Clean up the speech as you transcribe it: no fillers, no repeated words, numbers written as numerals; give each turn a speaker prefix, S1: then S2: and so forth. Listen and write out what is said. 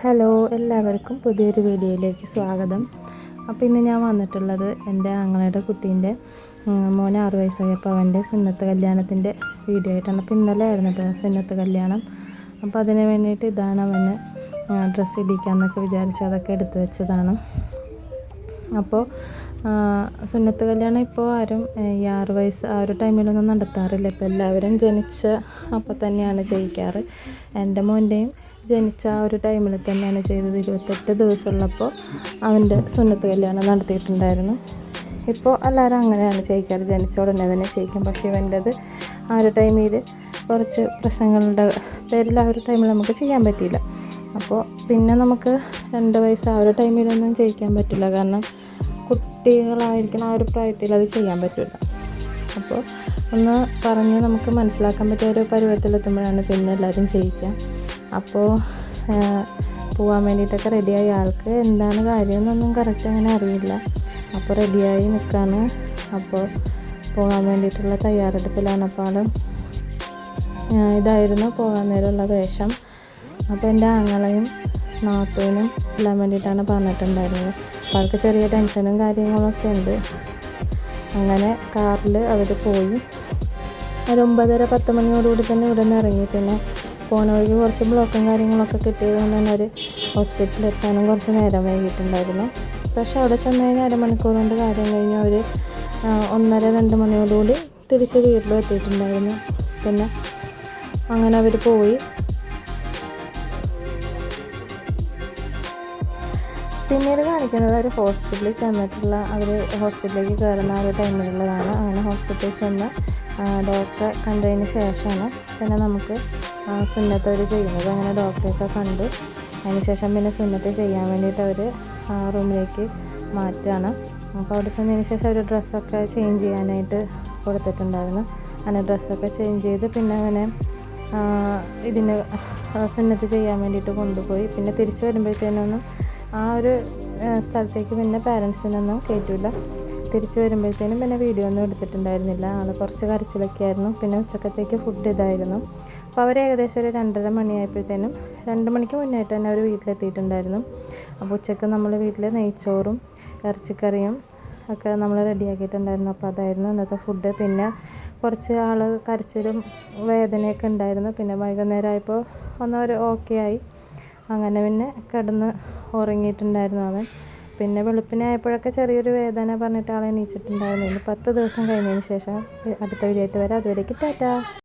S1: Hello, എല്ലാവർക്കും പുതിയൊരു വീഡിയോയിലേക്ക് സ്വാഗതം. അപ്പോൾ ഇന്ന് ഞാൻ വന്നിട്ടുള്ളത് എൻ്റെ ആങ്ങളയുടെ കുട്ടീൻ്റെ മോന് 6 വയസ്സായപ്പോൾ അവൻ്റെ സുന്നത്ത് കല്യാണത്തിൻ്റെ വീഡിയോ ആയിട്ടാണ്. അപ്പോൾ ഇന്നലെ ആയിരുന്നു കേട്ടോ സുന്നത്ത് കല്യാണം. അപ്പോൾ അതിന് വേണ്ടിയിട്ട് ഇതാണ് അവന് ഡ്രസ്സ് ഇടിക്കാമെന്നൊക്കെ വിചാരിച്ച് അതൊക്കെ എടുത്തു വെച്ചതാണ്. അപ്പോൾ സുന്നത്ത് കല്യാണം ഇപ്പോൾ ആരും ഈ 6 വയസ്സ് ആ ഒരു ടൈമിലൊന്നും നടത്താറില്ല. ഇപ്പോൾ എല്ലാവരും ജനിച്ച അപ്പോൾ തന്നെയാണ് ചെയ്യിക്കാറ്. എൻ്റെ മോൻ്റെയും ജനിച്ച ആ ഒരു ടൈമിൽ തന്നെയാണ് ചെയ്തത്. 28 ദിവസമുള്ളപ്പോൾ അവൻ്റെ സുന്നത്ത് കല്യാണം നടത്തിയിട്ടുണ്ടായിരുന്നു. ഇപ്പോൾ എല്ലാവരും അങ്ങനെയാണ് ചെയ്യിക്കാറ്, ജനിച്ച ഉടനെ തന്നെ ചെയ്യിക്കും. പക്ഷേ ഇവൻ്റെത് ആ ഒരു ടൈമിൽ കുറച്ച് പ്രശ്നങ്ങളുടെ പേരിൽ ആ ഒരു ടൈമിൽ നമുക്ക് ചെയ്യാൻ പറ്റിയില്ല. അപ്പോൾ പിന്നെ നമുക്ക് 2 വയസ്സ് ആ ഒരു ടൈമിലൊന്നും ചെയ്യിക്കാൻ പറ്റില്ല, കാരണം കുട്ടികളായിരിക്കണം ആ ഒരു പ്രായത്തിൽ അത് ചെയ്യാൻ പറ്റില്ല. അപ്പോൾ ഒന്ന് പറഞ്ഞ് നമുക്ക് മനസ്സിലാക്കാൻ പറ്റിയ ഒരു പരുവത്തിലെത്തുമ്പോഴാണ് പിന്നെ എല്ലാവരും ചെയ്യിക്കുക. അപ്പോൾ പോകാൻ വേണ്ടിയിട്ടൊക്കെ റെഡിയായി. ആൾക്ക് എന്താണ് കാര്യമെന്നൊന്നും കറക്റ്റ് അങ്ങനെ അറിയില്ല. അപ്പോൾ റെഡിയായി നിൽക്കുകയാണ്. അപ്പോൾ പോകാൻ വേണ്ടിയിട്ടുള്ള തയ്യാറെടുപ്പിലാണ്. അപ്പോൾ ആൾ ഇതായിരുന്നു പോകാൻ നേരമുള്ള വേഷം. അപ്പോൾ എൻ്റെ ആങ്ങളെയും നാത്തൂനും എല്ലാം വേണ്ടിയിട്ടാണ് പറഞ്ഞിട്ടുണ്ടായിരുന്നത്. അപ്പോൾ ആൾക്ക് ചെറിയ ടെൻഷനും കാര്യങ്ങളൊക്കെ ഉണ്ട്. അങ്ങനെ കാറിൽ അവർ പോയി. ഒരു 9:30-10 മണിയോടുകൂടി തന്നെ ഇവിടെ നിന്ന് ഇറങ്ങി. പിന്നെ പോണ വഴിക്ക് കുറച്ച് ബ്ലോക്കും കാര്യങ്ങളൊക്കെ കിട്ടിയത് കൊണ്ട് തന്നെ ഒരു ഹോസ്പിറ്റലിൽ എത്താനും കുറച്ച് നേരം വൈകിട്ടുണ്ടായിരുന്നു. പക്ഷേ അവിടെ ചെന്ന് കഴിഞ്ഞാൽ 1/2 മണിക്കൂർ കൊണ്ട് കാര്യം കഴിഞ്ഞ് അവർ 1:30-2 മണിയോടുകൂടി തിരിച്ച് വീട്ടിലും എത്തിയിട്ടുണ്ടായിരുന്നു. പിന്നെ അങ്ങനെ അവർ പോയി. പിന്നീട് കാണിക്കുന്നത് ഒരു ഹോസ്പിറ്റലിൽ ചെന്നിട്ടുള്ള അവർ ഹോസ്പിറ്റലിലേക്ക് കയറുന്ന ആ ഒരു ടൈമിലുള്ളതാണ്. അങ്ങനെ ഹോസ്പിറ്റലിൽ ചെന്ന് ഡോക്ടറെ കണ്ടതിന് ശേഷമാണ് പിന്നെ നമുക്ക് സുന്നത്ത് അവർ ചെയ്യുന്നത്. അങ്ങനെ ഡോക്ടറെയൊക്കെ കണ്ടു അതിന് ശേഷം പിന്നെ സുന്നത്ത് ചെയ്യാൻ വേണ്ടിയിട്ട് അവർ റൂമിലേക്ക് മാറ്റുകയാണ്. അപ്പോൾ അവിടെ ചെന്നതിന് ശേഷം അവർ ഡ്രസ്സൊക്കെ ചേഞ്ച് ചെയ്യാനായിട്ട് കൊടുത്തിട്ടുണ്ടായിരുന്നു. അങ്ങനെ ഡ്രസ്സൊക്കെ ചേഞ്ച് ചെയ്ത് പിന്നെ അവനെ ഇതിന് സുന്നത്ത് ചെയ്യാൻ വേണ്ടിയിട്ട് കൊണ്ടുപോയി. പിന്നെ തിരിച്ച് വരുമ്പോഴത്തേനൊന്നും ആ ഒരു സ്ഥലത്തേക്ക് പിന്നെ പാരൻസിനൊന്നും കയറ്റില്ല. തിരിച്ച് വരുമ്പോഴത്തേനും പിന്നെ വീഡിയോ ഒന്നും എടുത്തിട്ടുണ്ടായിരുന്നില്ല. ആൾ കുറച്ച് കരച്ചിലൊക്കെ ആയിരുന്നു. പിന്നെ ഉച്ചക്കത്തേക്ക് ഫുഡ് ഇതായിരുന്നു. അപ്പോൾ അവർ ഏകദേശം ഒരു 2:30 മണിയായപ്പോഴത്തേനും 2 മണിക്ക് മുന്നായിട്ട് തന്നെ അവർ വീട്ടിലെത്തിയിട്ടുണ്ടായിരുന്നു. അപ്പോൾ ഉച്ചക്ക് നമ്മൾ വീട്ടിൽ നെയ്ച്ചോറും ഇറച്ചിക്കറിയും ഒക്കെ നമ്മൾ റെഡിയാക്കിയിട്ടുണ്ടായിരുന്നു. അപ്പോൾ അതായിരുന്നു ഇന്നത്തെ ഫുഡ്. പിന്നെ കുറച്ച് ആൾ കരച്ചിലും വേദനയൊക്കെ ഉണ്ടായിരുന്നു. പിന്നെ വൈകുന്നേരമായപ്പോൾ ഒന്നൊരു ഓക്കെ ആയി. അങ്ങനെ പിന്നെ കിടന്ന് ഉറങ്ങിയിട്ടുണ്ടായിരുന്നു അവൻ. പിന്നെ വെളുപ്പിനായപ്പോഴൊക്കെ ചെറിയൊരു വേദന പറഞ്ഞിട്ട് ആൾ എണീച്ചിട്ടുണ്ടായിരുന്നു. ഇനി 10 ദിവസം കഴിഞ്ഞതിന് ശേഷം അടുത്ത വീഡിയോ ആയിട്ട് വരാം. അതുവരേക്ക് ടാറ്റാ.